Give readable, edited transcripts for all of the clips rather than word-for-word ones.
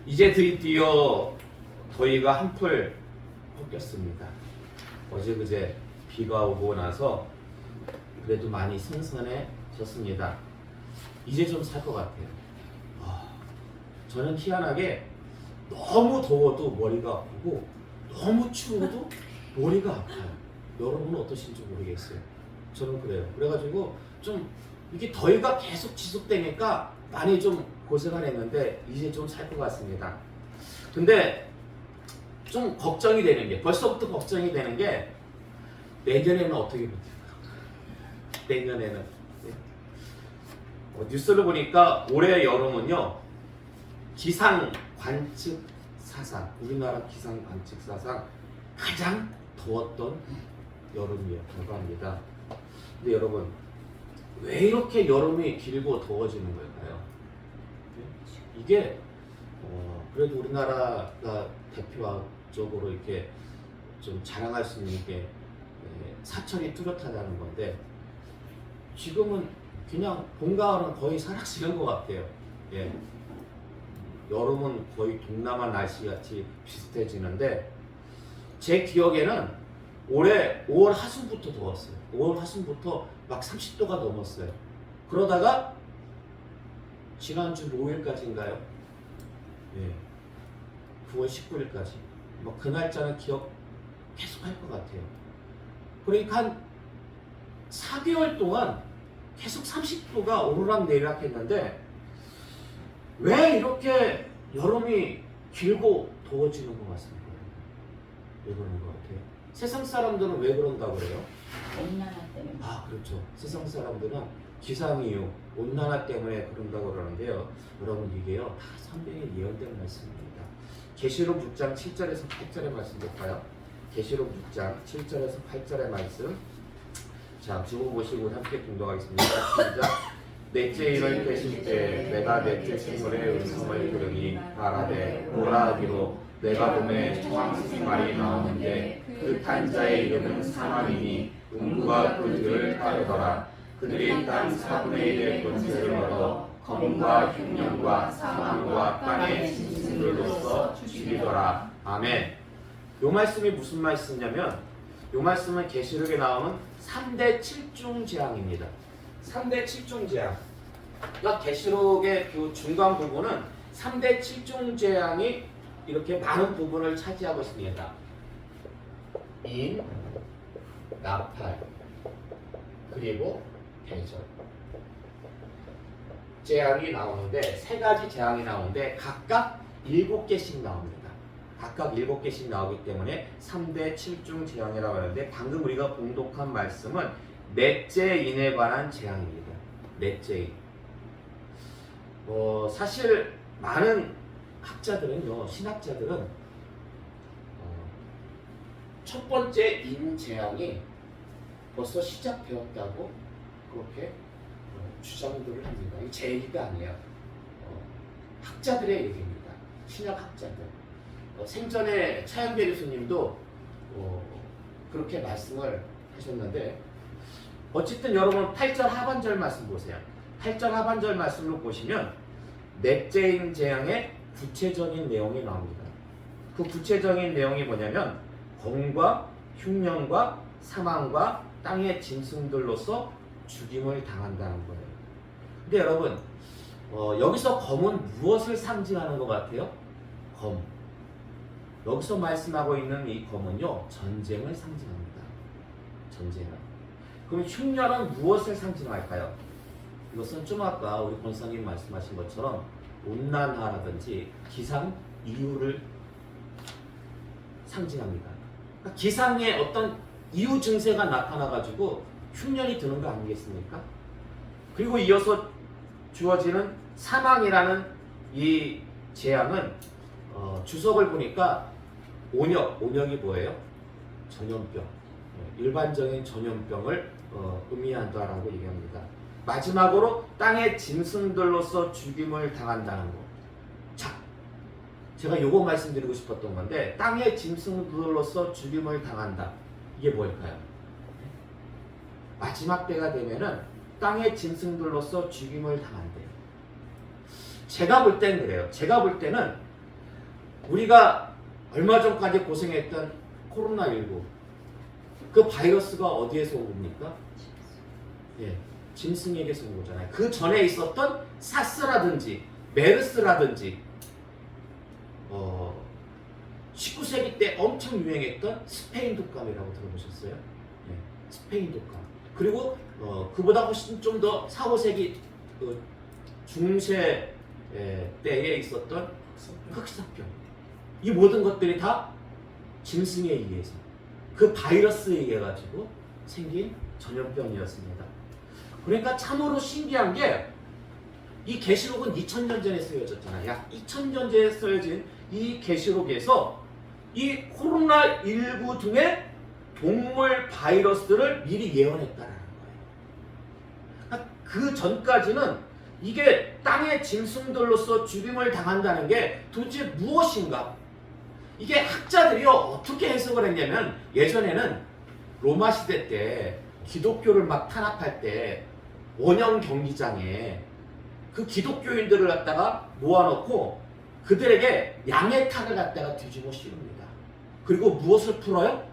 이제 드디어 더위가 한풀 꺾였습니다. 어제 그제 비가 오고 나서 그래도 많이 선선해졌습니다. 이제 좀 살 것 같아요. 저는 희한하게 너무 더워도 머리가 아프고 너무 추워도 머리가 아파요. 여러분은 어떠신지 모르겠어요. 저는 그래요. 그래가지고 좀 이게 더위가 계속 지속되니까 많이 좀 고생을 했는데 이제 좀 살 것 같습니다. 근데 좀 걱정이 되는 게, 벌써부터 걱정이 되는 게 내년에는 어떻게 버틸까? 내년에는. 뉴스를 보니까 올해 여름은요, 기상 관측 사상, 우리나라 기상 관측 사상 가장 더웠던 여름이었다고 합니다. 근데 여러분, 왜 이렇게 여름이 길고 더워지는 걸까요? 이게 그래도 우리나라가 대표적으로 이렇게 좀 자랑할 수 있는 게 사철이 뚜렷하다는 건데, 지금은 그냥 봄, 가을은 거의 사라지는 것 같아요. 예. 여름은 거의 동남아 날씨같이 비슷해지는데, 제 기억에는 올해 5월 하순부터 더웠어요. 5월 하순부터 막 30도가 넘었어요. 그러다가 지난주 목요일까지인가요? 예. 9월 19일까지. 뭐 그 날짜는 기억 계속 할 것 같아요. 그러니까 한 4개월 동안 계속 30도가 오르락내리락 했는데, 왜 이렇게 여름이 길고 더워지는 것 같습니까? 왜 그런 것 같아요? 세상 사람들은 왜 그런다고 그래요? 온난화 때문에. 그렇죠. 세상 사람들은 기상이유, 온난화 때문에 그런다고 그러는데요. 여러분, 이게요, 다 성경에 예언된 말씀입니다. 계시록 6장 7절에서 8절의 말씀 볼까요? 계시록 6장 7절에서 8절의 말씀. 자, 주보 보시고 함께 공동하겠습니다. 시작. 넷째 일을 되실 때 내가 넷째 생물의 음성을 들으니 말하되 오라 하기로, 내가 봄에 청황색 말이 나오는데 그 탄 자의 이름은 사망이니 음부가 그들을 따르더라. 그들이 땅 4분의 1의 권세를 얻어 검과 흉년과 사망과 땅의 짐승들로서 죽이더라. 아멘. 요 말씀이 무슨 말씀이냐면, 요 말씀은 계시록에 나오는 3대 7중 재앙입니다. 3대 7중 재앙. 그러니까 계시록의 그 중간 부분은 3대 7중 재앙이 이렇게 많은 부분을 차지하고 있습니다. 인, 나팔, 그리고 대절. 재앙이 나오는데, 세 가지 재앙이 나오는데 각각 7개씩 나옵니다. 각각 7개씩 나오기 때문에 3대 7중 재앙이라고 하는데, 방금 우리가 봉독한 말씀은 넷째 인에 관한 재앙입니다. 넷째 인. 사실 많은 학자들은요, 신학자들은 첫 번째 인 재앙이 벌써 시작되었다고 그렇게 주장들을 합니다. 이게 제 얘기가 아니에요. 학자들의 얘기입니다. 신학 학자들. 생전에 차영배 교수님도 그렇게 말씀을 하셨는데, 어쨌든 여러분 8절 하반절 말씀 보세요. 8절 하반절 말씀을 보시면 넷째인 재앙의 구체적인 내용이 나옵니다. 그 구체적인 내용이 뭐냐면, 검과 흉년과 사망과 땅의 짐승들로서 죽임을 당한다는 거예요. 근데 여러분, 여기서 검은 무엇을 상징하는 것 같아요? 검. 여기서 말씀하고 있는 이 검은요, 전쟁을 상징합니다. 전쟁을. 그럼 흉년은 무엇을 상징할까요? 이것은 좀 아까 우리 권사님 말씀하신 것처럼 온난화라든지 기상 이유를 상징합니다. 그러니까 기상의 어떤 이유 증세가 나타나가지고 흉년이 드는 거 아니겠습니까? 그리고 이어서 주어지는 사망이라는 이 재앙은 주석을 보니까 온역이 뭐예요? 전염병, 일반적인 전염병을 의미한다라고 얘기합니다. 마지막으로 땅의 짐승들로서 죽임을 당한다는 거. 자, 제가 요거 말씀드리고 싶었던 건데, 땅의 짐승들로서 죽임을 당한다. 이게 뭘까요? 마지막 때가 되면은 땅의 짐승들로서 죽임을 당한대요. 제가 볼 땐 그래요. 제가 볼 때는 우리가 얼마 전까지 고생했던 코로나19 그 바이러스가 어디에서 온 겁니까? 예, 짐승에게서 온 거잖아요. 그 전에 있었던 사스라든지 메르스라든지 19세기 때 엄청 유행했던 스페인 독감이라고 들어보셨어요? 예, 스페인 독감. 그리고 그보다 훨씬 좀 더 4, 5세기 중세 때에 있었던 흑사병. 이 모든 것들이 다 짐승에 의해서 그 바이러스에 의해 가지고 생긴 전염병이었습니다. 그러니까 참으로 신기한 게 이 계시록은 2000년 전에 쓰여졌잖아요. 약 2000년 전에 쓰여진 이 계시록에서 이 코로나19 등의 동물 바이러스들을 미리 예언했다라는 거예요. 그 전까지는 이게 땅의 짐승들로서 죽임을 당한다는 게 도대체 무엇인가? 이게 학자들이 어떻게 해석을 했냐면 예전에는 로마 시대 때 기독교를 막 탄압할 때 원형 경기장에 그 기독교인들을 갖다가 모아놓고 그들에게 양의 탈을 갖다가 뒤집어 씌웁니다. 그리고 무엇을 풀어요?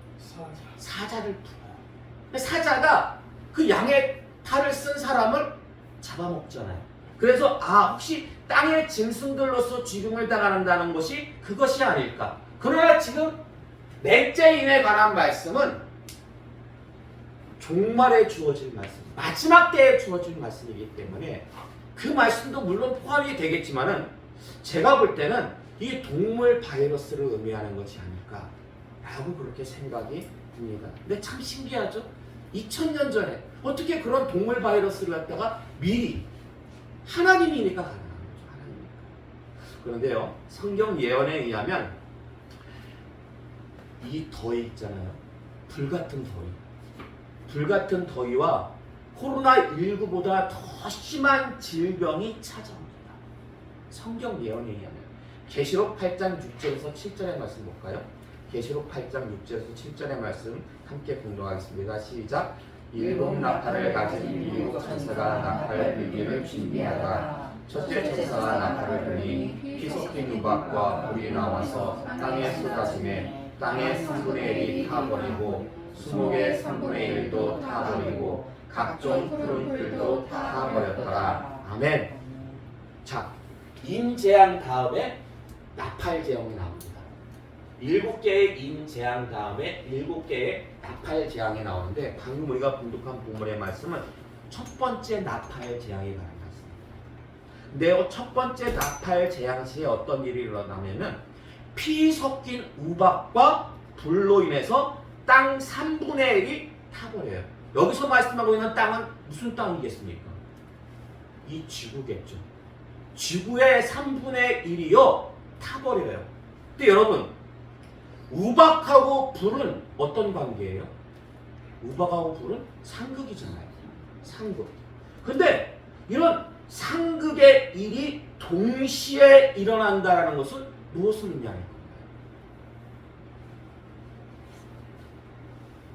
사자를 풀어요. 사자가 그 양의 탈을 쓴 사람을 잡아먹잖아요. 그래서 혹시 땅의 짐승들로서 죽임을 당한다는 것이 그것이 아닐까. 그러나 지금 넷째인에 관한 말씀은 종말에 주어질 말씀, 마지막 때에 주어질 말씀이기 때문에 그 말씀도 물론 포함이 되겠지만은 제가 볼 때는 이 동물 바이러스를 의미하는 것이 아닐까라고 그렇게 생각이 듭니다. 근데 참 신기하죠? 2000년 전에 어떻게 그런 동물 바이러스를 갖다가 미리 하나님이니까 가능한 거죠. 하나님이니까. 그런데요, 성경 예언에 의하면 이 더위 있잖아요. 불같은 더위. 불같은 더위와 코로나19보다 더 심한 질병이 찾아옵니다. 성경 예언에 의하면 계시록 8장 6절에서 7절의 말씀 볼까요? 계시록 8장 6절에서 7절의 말씀 함께 공동하겠습니다. 시작. 일곱 나팔을 가진 일곱 천사가 나팔 불기를 준비하다. 첫째 천사가 나팔을 불니 피 섞인 우박과 불이 나와서 땅에 쏟아지매 땅의 3분의 1이 타버리고 수목의 3분의 1도 타버리고 각종 푸른 풀도 타버렸더라. 아멘. 자, 임재앙 다음에 나팔재앙이 나옵니다. 7개의 임재앙 다음에 7개의 나팔재앙이 나오는데 방금 우리가 분독한 본문의 말씀은 첫 번째 나팔재앙이 관한 말씀입니다. 근데 첫 번째 나팔재앙 시에 어떤 일이 일어나냐면 피 섞인 우박과 불로 인해서 땅 3분의 1이 타버려요. 여기서 말씀하고 있는 땅은 무슨 땅이겠습니까? 이 지구겠죠. 지구의 3분의 1이요 타버려요. 근데 여러분, 우박하고 불은 어떤 관계예요? 우박하고 불은 상극이잖아요. 상극. 근데 이런 상극의 일이 동시에 일어난다는 것은 무엇을 의미하는 건가요?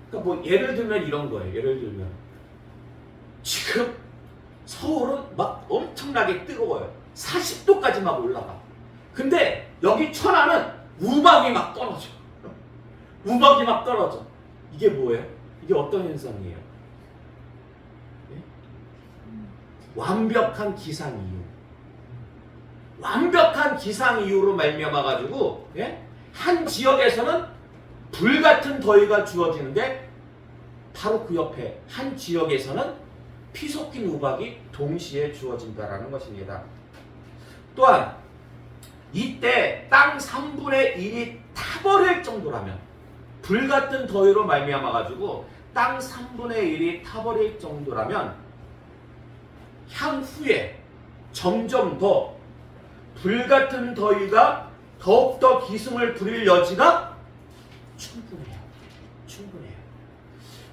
그러니까 뭐 예를 들면 이런 거예요. 예를 들면 지금 서울은 막 엄청나게 뜨거워요. 40도까지 막 올라가. 근데 여기 천안은 우박이 막 떨어져. 우박이 막 떨어져. 이게 뭐예요? 이게 어떤 현상이에요? 예? 완벽한 기상이유. 완벽한 기상이유로 말미암아 가지고 한 지역에서는 불같은 더위가 주어지는데 바로 그 옆에 한 지역에서는 피 섞인 우박이 동시에 주어진다라는 것입니다. 또한 이때 땅 3분의 1이 타버릴 정도라면 불같은 더위로 말미암아 가지고 땅 3분의 1이 타버릴 정도라면 향후에 점점 더 불같은 더위가 더욱더 기승을 부릴 여지가 충분해요.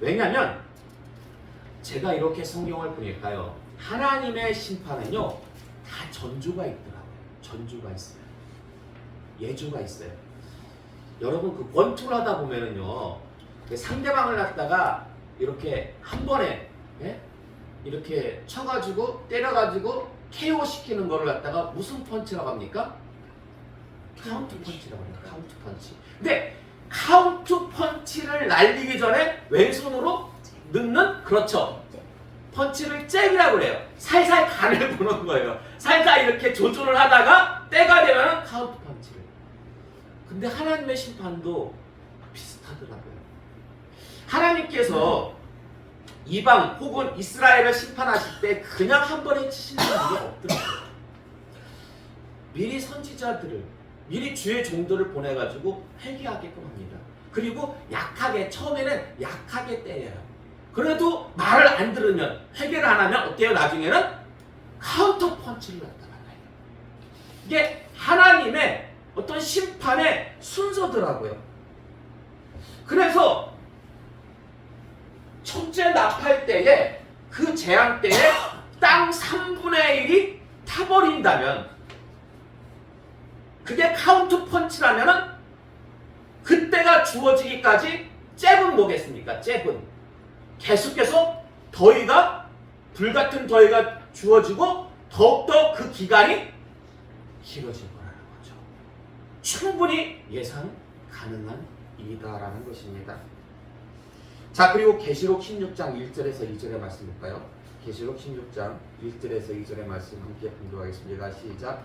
왜냐하면 제가 이렇게 성경을 보니까요, 하나님의 심판은요 다 전주가 있더라고요. 전주가 있어요. 예주가 있어요. 여러분 그 권투를 하다 보면은요 상대방을 갖다가 이렇게 한 번에 이렇게 쳐가지고 때려가지고 KO 시키는 거를 갖다가 무슨 펀치라고 합니까? 카운트 펀치라고 해요. 카운트 펀치. 근데 카운트 펀치를 날리기 전에 왼손으로 넣는 그렇죠. 펀치를 잽이라고 그래요. 살살 간을 보는 거예요. 살살 이렇게 조절을 하다가 때가 되면 카운트 펀치를. 근데 하나님의 심판도 비슷하더라고요. 하나님께서 이방 혹은 이스라엘을 심판하실 때 그냥 한 번에 치시는 게 없더라고요. 미리 선지자들을, 미리 주의 종들을 보내가지고 회개하게끔 합니다. 그리고 약하게, 처음에는 약하게 때려요. 그래도 말을 안 들으면, 회개를 안 하면 어때요? 나중에는 카운터 펀치를 갖다가 나요. 이게 하나님의 어떤 심판의 순서더라고요. 그래서 첫째 납할 때에 그 재앙 때에 땅 3분의 1이 타버린다면 그게 카운트 펀치라면은 그때가 주어지기까지 잽은 뭐겠습니까? 잽은 계속해서 더위가, 불같은 더위가 주어지고 더욱더 그 기간이 길어질 거라는 거죠. 충분히 예상 가능한 일이다라는 것입니다. 자, 그리고 계시록 16장 1절에서 2절의 말씀 볼까요? 계시록 16장 1절에서 2절의 말씀 함께 공부하겠습니다. 시작.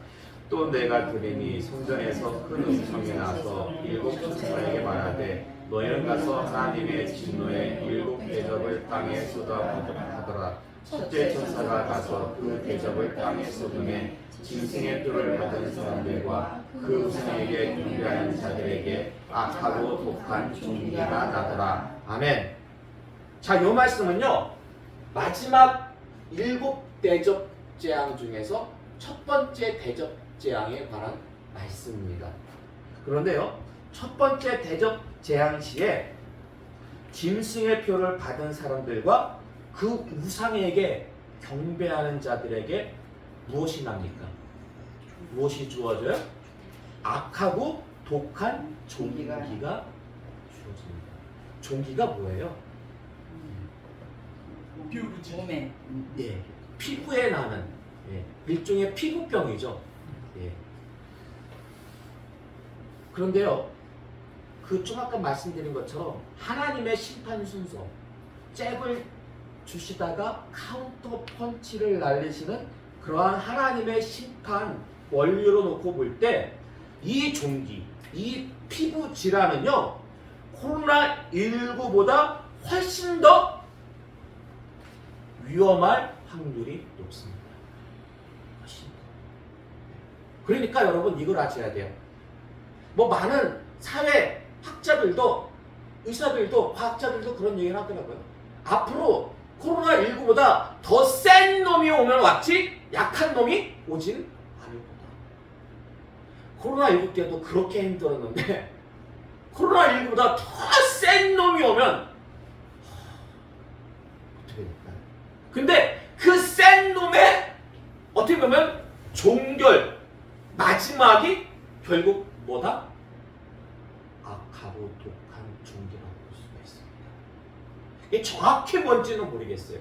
또 내가 들으니 성전에서 큰 음성이 나서 일곱 천사에게 말하되 너희는 가서 하나님의 진노의 일곱 대접을 땅에 쏟아부으라. 첫째 천사가 가서 그 대접을 땅에 쏟음에 짐승의 뼈를 받은 사람들과 그 우상에게 경배하는 자들에게 악하고 독한 종기가 나더라. 아멘. 자, 이 말씀은요, 마지막 일곱 대접 재앙 중에서 첫 번째 대접 재앙에 관한 말씀입니다. 그런데요, 첫 번째 대접 재앙 시에 짐승의 표를 받은 사람들과 그 우상에게 경배하는 자들에게 무엇이 납니까? 무엇이 주어져요? 악하고 독한 종기가 주어집니다. 종기가 뭐예요? 몸에. 예, 피부에 나는, 예, 일종의 피부병이죠. 예. 그런데요, 그 좀 아까 말씀드린 것처럼 하나님의 심판 순서, 잽을 주시다가 카운터 펀치를 날리시는 그러한 하나님의 심판 원리로 놓고 볼 때 이 종기, 이 피부 질환은요, 코로나19보다 훨씬 더 위험할 확률이 높습니다. 훨씬 더. 그러니까 여러분 이걸 아셔야 돼요. 뭐 많은 사회 학자들도, 의사들도, 과학자들도 그런 얘기를 하더라고요. 앞으로 코로나19보다 더 센 놈이 오면 왔지 약한 놈이 오진 않을 거다. 코로나19 때도 그렇게 힘들었는데 코로나19보다 더 센 놈이 오면 어떻게 될까요? 근데 그 센 놈의 어떻게 보면 종결, 마지막이 결국 뭐다? 악하고 독한 종기라고 볼 수가 있습니다. 이게 정확히 뭔지는 모르겠어요.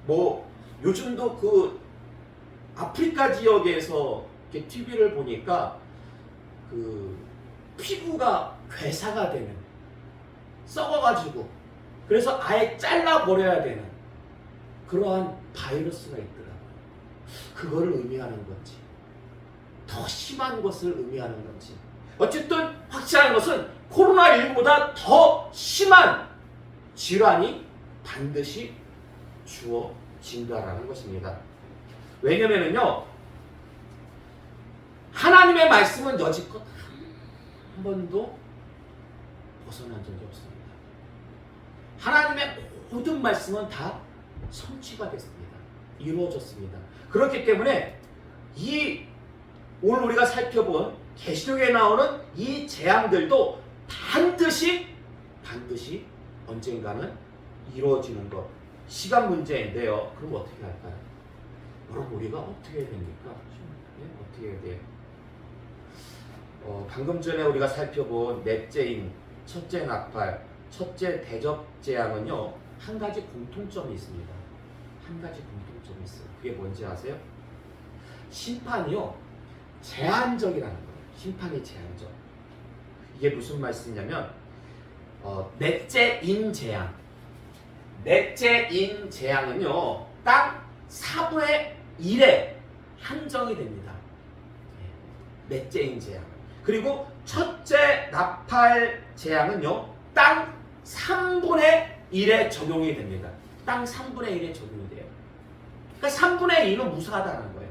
뭐 요즘도 그 아프리카 지역에서 이렇게 TV를 보니까 그 피부가 괴사가 되는, 썩어가지고 그래서 아예 잘라버려야 되는 그러한 바이러스가 있더라고요. 그거를 의미하는 건지 더 심한 것을 의미하는 건지 어쨌든 확실한 것은 코로나19보다 더 심한 질환이 반드시 주어진다라는 것입니다. 왜냐면은요, 하나님의 말씀은 여지껏 한 번도 벗어난 적이 없습니다. 하나님의 모든 말씀은 다 성취가 됐습니다. 이루어졌습니다. 그렇기 때문에 오늘 우리가 살펴본 계시록에 나오는 이 재앙들도 반드시 언젠가는 이루어지는 것, 시간 문제인데요. 그럼 어떻게 할까요? 여러분 우리가 어떻게 해야 됩니까? 네? 어떻게 해야 돼요? 방금 전에 우리가 살펴본 넷째인 첫째 나팔, 첫째 대접 재앙은요, 한 가지 공통점이 있습니다. 한 가지 공통점이 있어요. 그게 뭔지 아세요? 심판이요, 제한적이라는 거예요. 심판이 제한적. 이게 무슨 말씀이냐면 넷째 인재앙. 넷째 인재앙은요 땅 4분의 1에 한정이 됩니다. 넷째 인재앙. 그리고 첫째 나팔 재앙은요 땅 3분의 1에 적용이 됩니다. 땅 3분의 1에 적용이 돼요. 그러니까 3분의 1은 무사하다는 거예요.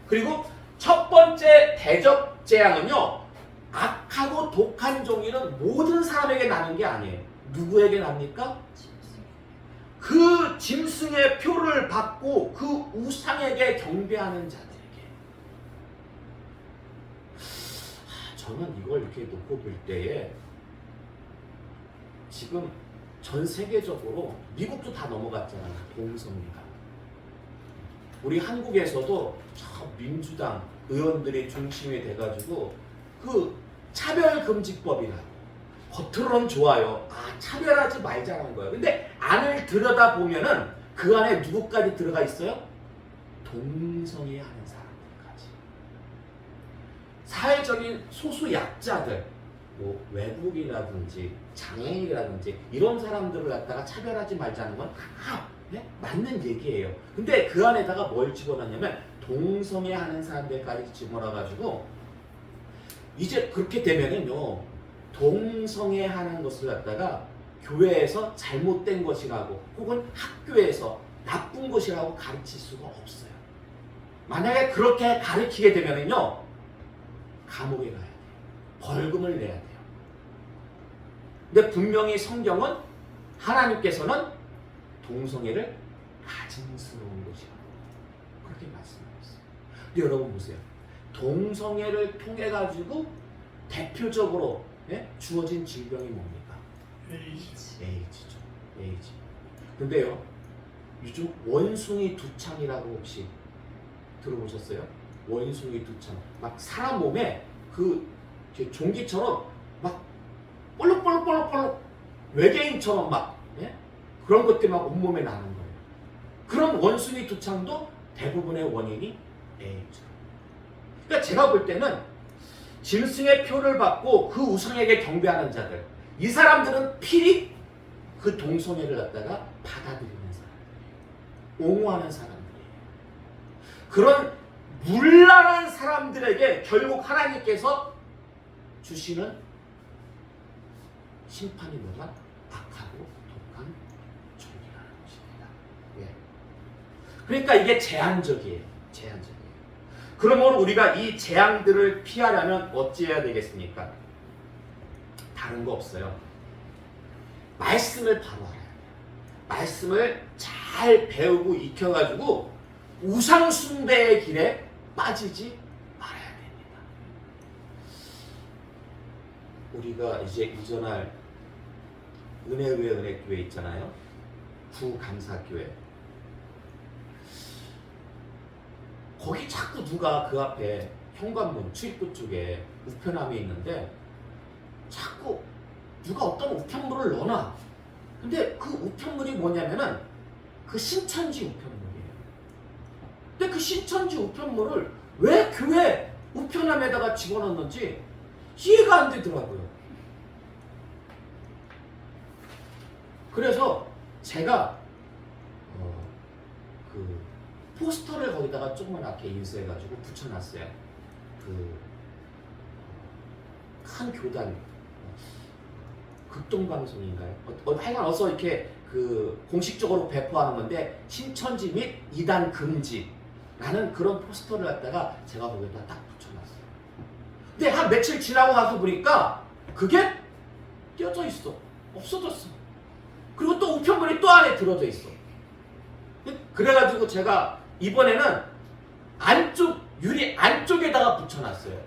그리고 첫 번째 대적 재앙은요 악하고 독한 종이는 모든 사람에게 나는 게 아니에요. 누구에게 납니까? 그 짐승의 표를 받고 그 우상에게 경배하는 자들에게. 저는 이걸 이렇게 놓고 볼 때에 지금 전 세계적으로 미국도 다 넘어갔잖아요. 동성애가. 우리 한국에서도 저 민주당 의원들이 중심이 돼가지고 그 차별금지법이라고 겉으로는 좋아요. 차별하지 말자는 거예요. 근데 안을 들여다보면은 그 안에 누구까지 들어가 있어요? 동성애 하는 사람들까지. 사회적인 소수 약자들, 뭐 외국이라든지 장애인이라든지 이런 사람들을 갖다가 차별하지 말자는 건 맞는 얘기예요. 근데 그 안에다가 뭘 집어넣냐면 동성애 하는 사람들까지 집어넣어가지고 이제 그렇게 되면은요 동성애 하는 것을 갖다가 교회에서 잘못된 것이라고 혹은 학교에서 나쁜 것이라고 가르칠 수가 없어요. 만약에 그렇게 가르치게 되면은요 감옥에 가야 돼요. 벌금을 내야 돼요. 근데 분명히 성경은 하나님께서는 동성애를 가증스러운 것이라고 그렇게 말씀하셨어요. 근데 여러분 보세요. 동성애를 통해 가지고 대표적으로 주어진 질병이 뭡니까? 에이즈죠. 에이즈. 근데요, 요즘 원숭이 두창이라고 혹시 들어보셨어요? 원숭이 두창. 막 사람 몸에 그 종기처럼 막 볼록볼록볼록 외계인처럼 막 그런 것들이 막 온몸에 나는 거예요. 그런 원숭이 두창도 대부분의 원인이 에이즈. 그러니까 제가 볼 때는 짐승의 표를 받고 그 우상에게 경배하는 자들, 이 사람들은 필히 그 동성애를 갖다가 받아들이는 사람들이에요. 옹호하는 사람들이에요. 그런 문란한 사람들에게 결국 하나님께서 주시는 심판이 뭐냐? 악하고 독한 종이라는 것입니다. 예. 그러니까 이게 제한적이에요. 제한적이에요. 그러므로 우리가 이 재앙들을 피하려면 어찌해야 되겠습니까? 다른 거 없어요. 말씀을 바로 알아야 돼요. 말씀을 잘 배우고 익혀가지고 우상 숭배의 길에 빠지지 말아야 됩니다. 우리가 이제 이전할 은혜의 은혜교회 있잖아요. 구감사교회. 거기 자꾸 누가 그 앞에 현관문 출입구 쪽에 우편함이 있는데 자꾸 누가 어떤 우편물을 넣어놔. 근데 그 우편물이 뭐냐면은 그 신천지 우편물이에요. 근데 그 신천지 우편물을 왜 교회 우편함에다가 집어넣는지 이해가 안 되더라고요. 그래서 제가 그 포스터를 거기다가 조그맣게 인쇄해가지고 붙여놨어요. 큰 교단 극동방송인가요? 하여간 어서 이렇게 그 공식적으로 배포하는 건데 신천지 및 이단 금지라는 그런 포스터를 갖다가 제가 거기다 딱 붙여놨어요. 근데 한 며칠 지나고 가서 보니까 그게 떼어져 있어. 없어졌어. 그리고 또 우편물이 또 안에 들어져 있어. 그래가지고 제가 이번에는 유리 안쪽에다가 붙여놨어요.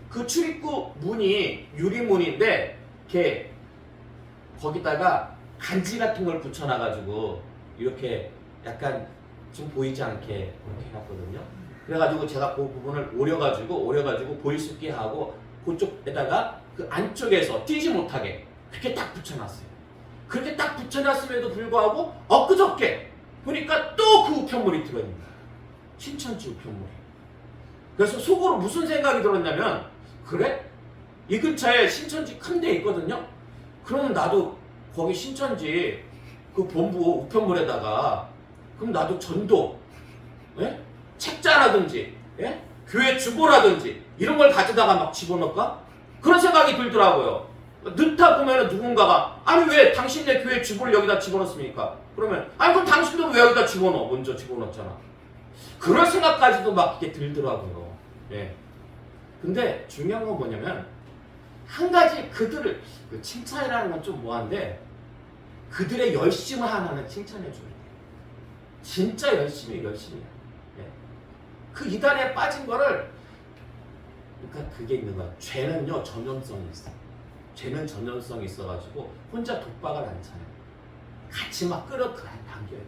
그 출입구 문이 유리문인데 이렇게 거기다가 간지 같은 걸 붙여놔가지고 이렇게 약간 좀 보이지 않게 이렇게 해놨거든요. 그래가지고 제가 그 부분을 오려가지고 보일 수 있게 하고 그쪽에다가 그 안쪽에서 띄지 못하게 그렇게 딱 붙여놨어요. 그렇게 딱 붙여놨음에도 불구하고 엊그저께 보니까 또 그 우편물이 들어있는 거예요. 신천지 우편물이. 그래서 속으로 무슨 생각이 들었냐면 그래? 이 근처에 신천지 큰 데 있거든요. 그러면 나도 거기 신천지 그 본부 우편물에다가 그럼 나도 전도, 예? 책자라든지, 예? 교회 주보라든지 이런 걸 가져다가 막 집어넣을까? 그런 생각이 들더라고요. 넣다 보면은 누군가가 아니 왜 당신네 교회 주보를 여기다 집어넣습니까? 그러면 아니 그럼 당신도 왜 여기다 집어넣어? 먼저 집어넣었잖아. 그런 생각까지도 막 이렇게 들더라고요. 예. 근데 중요한 건 뭐냐면 한 가지 그들을 그 칭찬이라는 건 좀 뭐한데 그들의 열심을 하나는 칭찬해 줘야 돼요. 진짜 열심히 해요. 예. 그 이단에 빠진 거를 그러니까 그게 있는 거야. 죄는요 전염성이 있어. 죄는 전염성이 있어가지고 혼자 독박을 안 차요. 같이 막 끌어당겨요.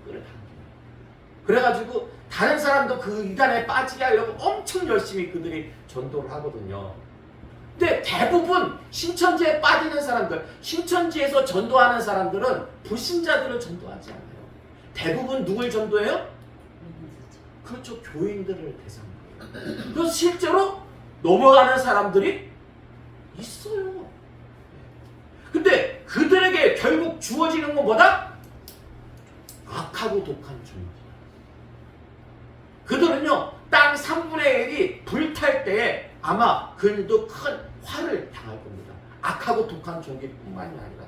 그래가지고 다른 사람도 그 이단에 빠지게 하려고 엄청 열심히 그들이 전도를 하거든요. 근데 대부분 신천지에 빠지는 사람들, 신천지에서 전도하는 사람들은 불신자들을 전도하지 않아요. 대부분 누굴 전도해요? 그렇죠. 교인들을 대상으로. 그래서 실제로 넘어가는 사람들이 있어요. 근데 그들에게 결국 주어지는 건 뭐다? 악하고 독한 종기. 그들은요, 땅 3분의 1이 불탈 때에 아마 그들도 큰 화를 당할 겁니다. 악하고 독한 종기뿐만이 아니라.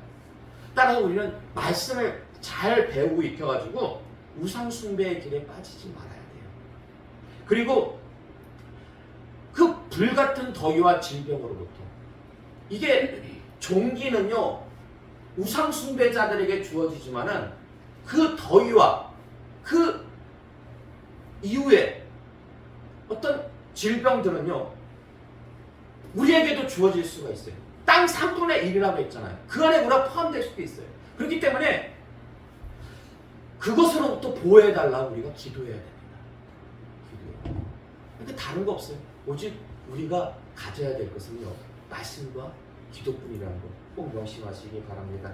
따라서 우리는 말씀을 잘 배우고 익혀가지고 우상숭배의 길에 빠지지 말아야 돼요. 그리고 그 불같은 더위와 질병으로부터 이게 종기는요 우상숭배자들에게 주어지지만은 그 더위와 그 이후에 어떤 질병들은요 우리에게도 주어질 수가 있어요. 땅 3분의 1이라고 했잖아요. 그 안에 우리가 포함될 수도 있어요. 그렇기 때문에 그것으로부터 보호해달라고 우리가 기도해야 됩니다. 기도해요. 근데 다른 거 없어요. 오직 우리가 가져야 될 것은요 말씀과 기도뿐이라는 거 꼭 명심하시기 바랍니다.